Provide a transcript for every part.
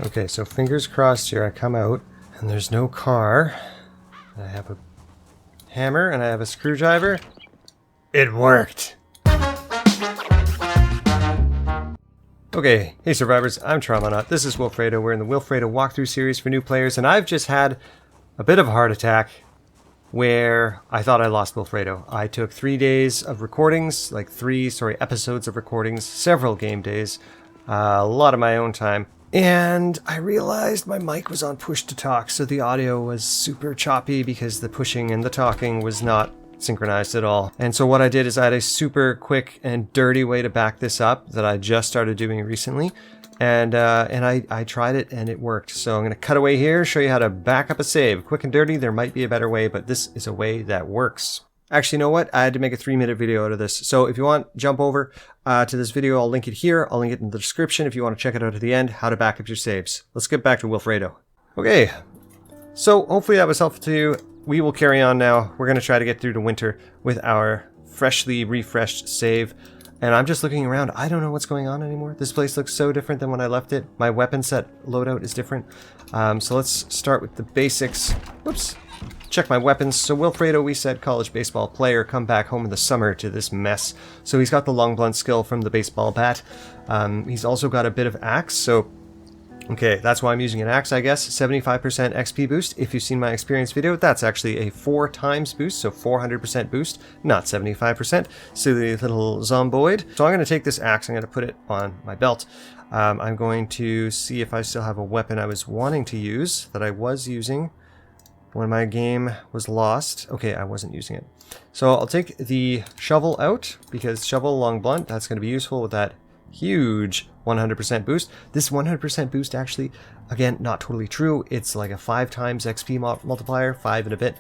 Okay, so fingers crossed here. I come out and there's no car. I have a hammer and I have a screwdriver. It worked! Okay, hey survivors, I'm Traumonaut. This is Wilfredo. We're in the Wilfredo walkthrough series for new players, and I've just had a bit of a heart attack where I thought I lost Wilfredo. I took 3 days of recordings, like episodes of recordings, several game days, a lot of my own time, and I realized my mic was on push to talk, so the audio was super choppy because the pushing and the talking was not synchronized at all. And so what I did is I had a super quick and dirty way to back this up that I just started doing recently, and I tried it and it worked. So I'm going to cut away here, show you how to back up a save. Quick and dirty, there might be a better way, but this is a way that works. Actually, you know what? I had to make a 3-minute video out of this. So if you want, jump over to this video. I'll link it here. I'll link it in the description if you want to check it out at the end, how to back up your saves. Let's get back to Wilfredo. Okay, so hopefully that was helpful to you. We will carry on now. We're going to try to get through the winter with our freshly refreshed save. And I'm just looking around. I don't know what's going on anymore. This place looks so different than when I left it. My weapon set loadout is different. So let's start with the basics. Whoops. Check my weapons. So Wilfredo, we said college baseball player, come back home in the summer to this mess. So he's got the long blunt skill from the baseball bat. He's also got a bit of axe. So okay, that's why I'm using an axe, I guess. 75% XP boost. If you've seen my experience video, that's actually a 4 times boost, so 400% boost, not 75%. Silly little Zomboid. So I'm going to take this axe, I'm going to put it on my belt. I'm going to see if I still have a weapon I was wanting to use, that I was using when my game was lost. Okay, I wasn't using it. So I'll take the shovel out, because shovel long blunt, that's going to be useful with that huge 100% boost. This 100% boost actually, again, not totally true. It's like a 5 times XP multiplier, 5 and a bit.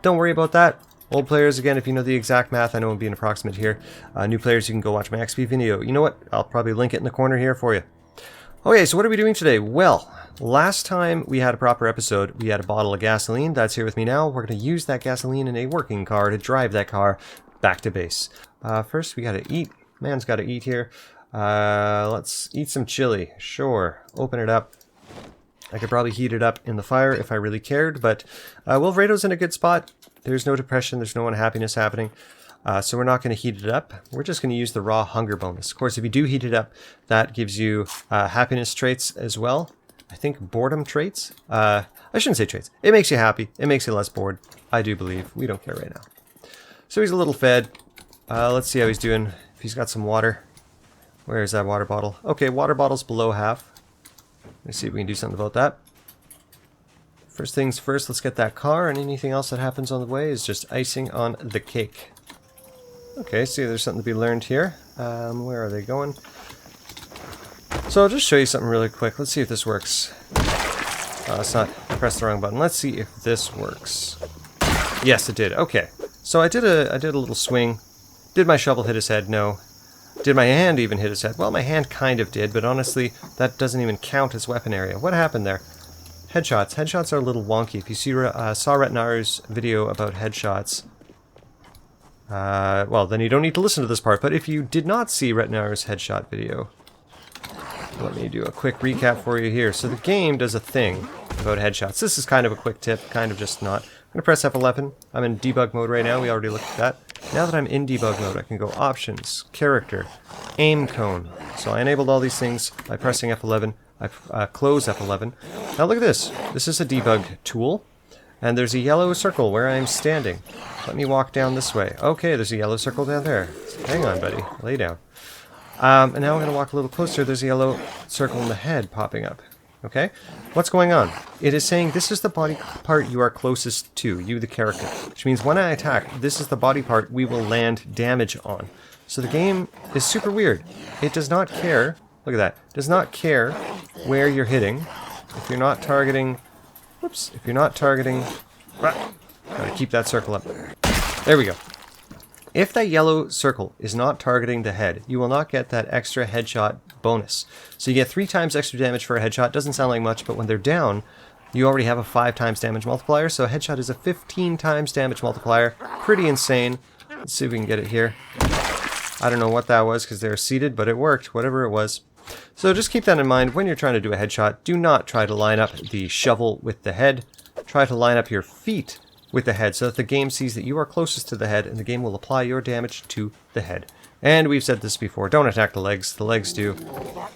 Don't worry about that. Old players, again, if you know the exact math, I know I'm being approximate here. New players, you can go watch my XP video. You know what? I'll probably link it in the corner here for you. Okay, so what are we doing today? Well, last time we had a proper episode, we had a bottle of gasoline. That's here with me now. We're going to use that gasoline in a working car to drive that car back to base. First, we got to eat. Man's got to eat here. Let's eat some chili. Sure. Open it up. I could probably heat it up in the fire if I really cared, but Wilfredo's in a good spot. There's no depression, there's no unhappiness happening. So we're not going to heat it up. We're just going to use the raw hunger bonus. Of course, if you do heat it up, that gives you happiness traits as well. I think boredom traits. I shouldn't say traits. It makes you happy. It makes you less bored. I do believe. We don't care right now. So he's a little fed. Let's see how he's doing. If he's got some water. Where is that water bottle? Okay, water bottle's below half. Let's see if we can do something about that. First things first, let's get that car, and anything else that happens on the way is just icing on the cake. Okay, see, there's something to be learned here. Where are they going? So I'll just show you something really quick. Let's see if this works. It's not, I pressed the wrong button. Let's see if this works. Yes, it did. Okay, so I did a little swing. Did my shovel hit his head? No. Did my hand even hit his head? Well, my hand kind of did, but honestly, that doesn't even count as weapon area. What happened there? Headshots. Headshots are a little wonky. If you saw Retnaru's video about headshots, well, then you don't need to listen to this part. But if you did not see Retnaru's headshot video, let me do a quick recap for you here. So the game does a thing about headshots. This is kind of a quick tip, kind of just not. I'm going to press F11. I'm in debug mode right now. We already looked at that. Now that I'm in debug mode, I can go Options, Character, Aim Cone. So I enabled all these things by pressing F11. I close F11. Now look at this. This is a debug tool. And there's a yellow circle where I'm standing. Let me walk down this way. Okay, there's a yellow circle down there. Hang on, buddy. Lay down. And now I'm going to walk a little closer. There's a yellow circle in the head popping up. Okay? What's going on? It is saying this is the body part you are closest to, you the character. Which means when I attack, this is the body part we will land damage on. So the game is super weird. It does not care, look at that, does not care where you're hitting. If you're not targeting, whoops, if you're not targeting, gotta keep that circle up. There we go. If that yellow circle is not targeting the head, you will not get that extra headshot bonus. So you get 3 times extra damage for a headshot. Doesn't sound like much, but when they're down, you already have a 5 times damage multiplier. So a headshot is a 15 times damage multiplier. Pretty insane. Let's see if we can get it here. I don't know what that was because they're seated, but it worked, whatever it was. So just keep that in mind when you're trying to do a headshot. Do not try to line up the shovel with the head. Try to line up your feet with the head so that the game sees that you are closest to the head and the game will apply your damage to the head. And we've said this before, don't attack the legs. The legs do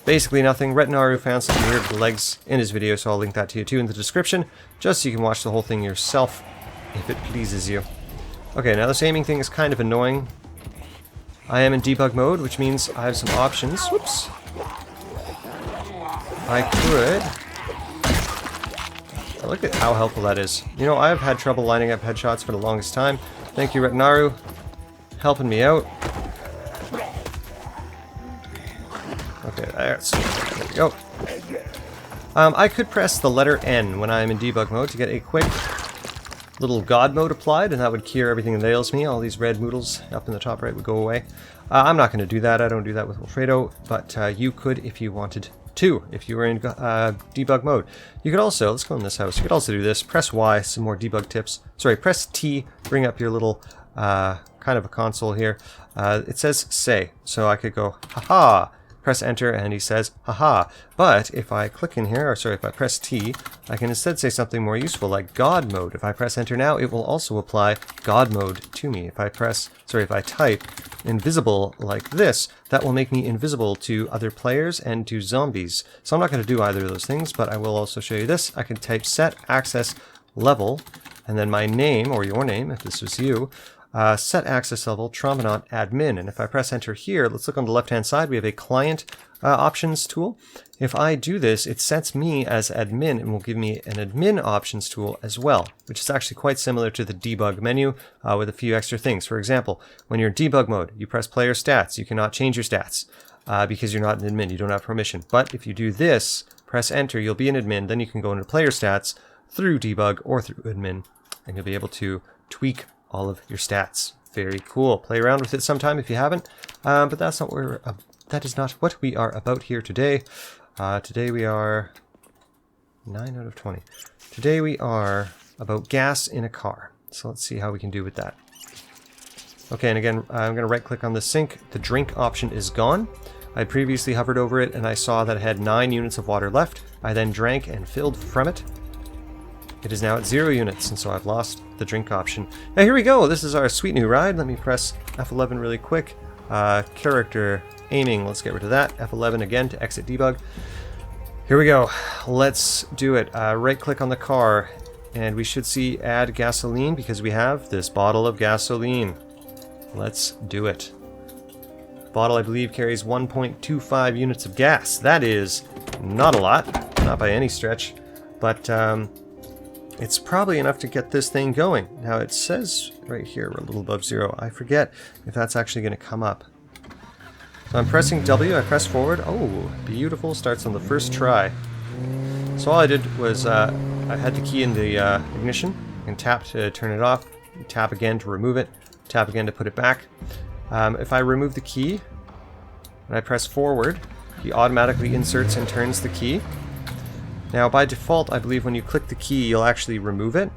basically nothing. Retinaru found something weird with the legs in his video, so I'll link that to you too in the description, just so you can watch the whole thing yourself if it pleases you. Okay, now this aiming thing is kind of annoying. I am in debug mode, which means I have some options. Whoops. I could... Look at how helpful that is. You know, I've had trouble lining up headshots for the longest time. Thank you, Retinaru, helping me out. Okay, there we go. I could press the letter N when I'm in debug mode to get a quick little God mode applied, and that would cure everything that ails me. All these red moodles up in the top right would go away. I'm not going to do that. I don't do that with Wilfredo, but you could if you wanted to, if you were in debug mode. You could also, let's go in this house, you could also do this, press Y, some more debug tips. Sorry, press T, bring up your little kind of a console here. It says say, so I could go, haha, press enter, and he says, haha. But if I click in here, or sorry, if I press T, I can instead say something more useful, like God mode. If I press enter now, it will also apply God mode to me. If I press, sorry, if I type invisible like this, that will make me invisible to other players and to zombies. So I'm not going to do either of those things, but I will also show you this. I can type set access level, and then my name, or your name, if this was you, set access level, Trombonant admin. And if I press enter here, let's look on the left-hand side, we have a client options tool. If I do this, it sets me as admin and will give me an admin options tool as well, which is actually quite similar to the debug menu with a few extra things. For example, when you're in debug mode, you press player stats. You cannot change your stats because you're not an admin. You don't have permission. But if you do this, press enter, you'll be an admin. Then you can go into player stats through debug or through admin, and you'll be able to tweak all of your stats. Very cool. Play around with it sometime if you haven't. But that's not where that is not what we are about here today. Today we are 9 out of 20. Today we are about gas in a car. So let's see how we can do with that. Okay, and again, I'm going to right click on the sink. The drink option is gone. I previously hovered over it and I saw that it had 9 units of water left. I then drank and filled from it. It is now at 0 units, and so I've lost the drink option. Now here we go. This is our sweet new ride. Let me press F11 really quick. Character aiming, let's get rid of that. F11 again to exit debug. Here we go. Let's do it. Right click on the car, and we should see add gasoline because we have this bottle of gasoline. Let's do it. Bottle, I believe, carries 1.25 units of gas. That is not a lot, not by any stretch, but it's probably enough to get this thing going. Now it says right here we're a little above 0. I forget if that's actually going to come up. So I'm pressing W, I press forward. Oh, beautiful, starts on the first try. So all I did was I had the key in the ignition and tap to turn it off, tap again to remove it, tap again to put it back. If I remove the key and I press forward, he automatically inserts and turns the key. Now by default, I believe when you click the key, you'll actually remove it.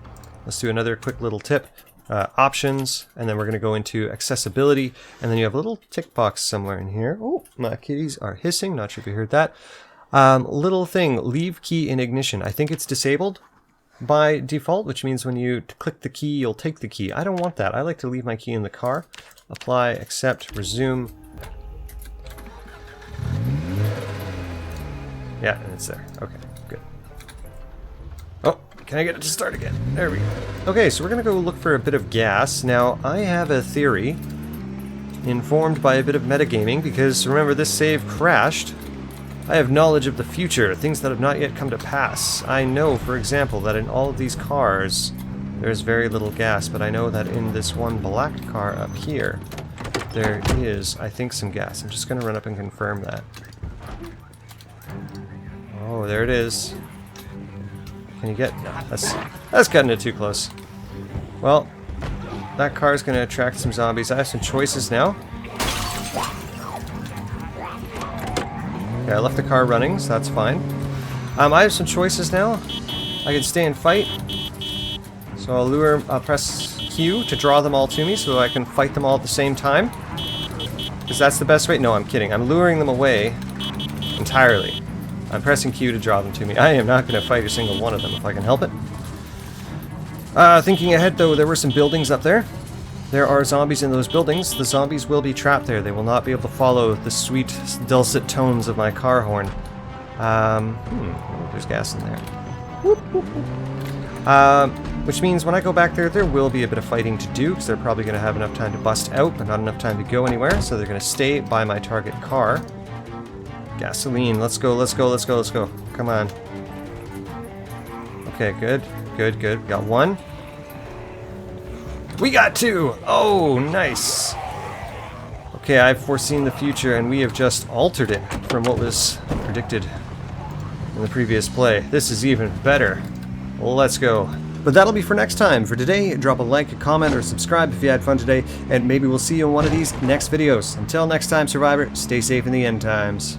Let's do another quick little tip. Options, and then we're going to go into accessibility, and then you have a little tick box somewhere in here. Oh, my kitties are hissing, not sure if you heard that. Little thing, leave key in ignition. I think it's disabled by default, which means when you click the key, you'll take the key. I don't want that. I like to leave my key in the car. Apply, accept, resume. Yeah, and it's there. Okay, good. Oh, can I get it to start again? There we go. Okay, so we're going to go look for a bit of gas. Now, I have a theory informed by a bit of metagaming, because remember, this save crashed. I have knowledge of the future, things that have not yet come to pass. I know, for example, that in all of these cars, there's very little gas, but I know that in this one black car up here, there is, I think, some gas. I'm just going to run up and confirm that. Oh, there it is. Can you get... No, that's cutting it too close. Well, that car is going to attract some zombies. I have some choices now. Okay, I left the car running, so that's fine. I have some choices now. I can stay and fight. So I'll press Q to draw them all to me so I can fight them all at the same time. Because that's the best way. No, I'm kidding. I'm luring them away and entirely. I'm pressing Q to draw them to me. I am not going to fight a single one of them if I can help it. Thinking ahead, though, there were some buildings up there. There are zombies in those buildings. The zombies will be trapped there. They will not be able to follow the sweet, dulcet tones of my car horn. There's gas in there. Which means when I go back there, there will be a bit of fighting to do, because they're probably going to have enough time to bust out, but not enough time to go anywhere, so they're going to stay by my target car. Gasoline. Let's go, let's go, let's go, let's go. Come on. Okay, good. Good, good. We got one. We got two! Oh, nice! Okay, I've foreseen the future, and we have just altered it from what was predicted in the previous play. This is even better. Let's go. But that'll be for next time. For today, drop a like, a comment, or subscribe if you had fun today, and maybe we'll see you in one of these next videos. Until next time, Survivor, stay safe in the end times.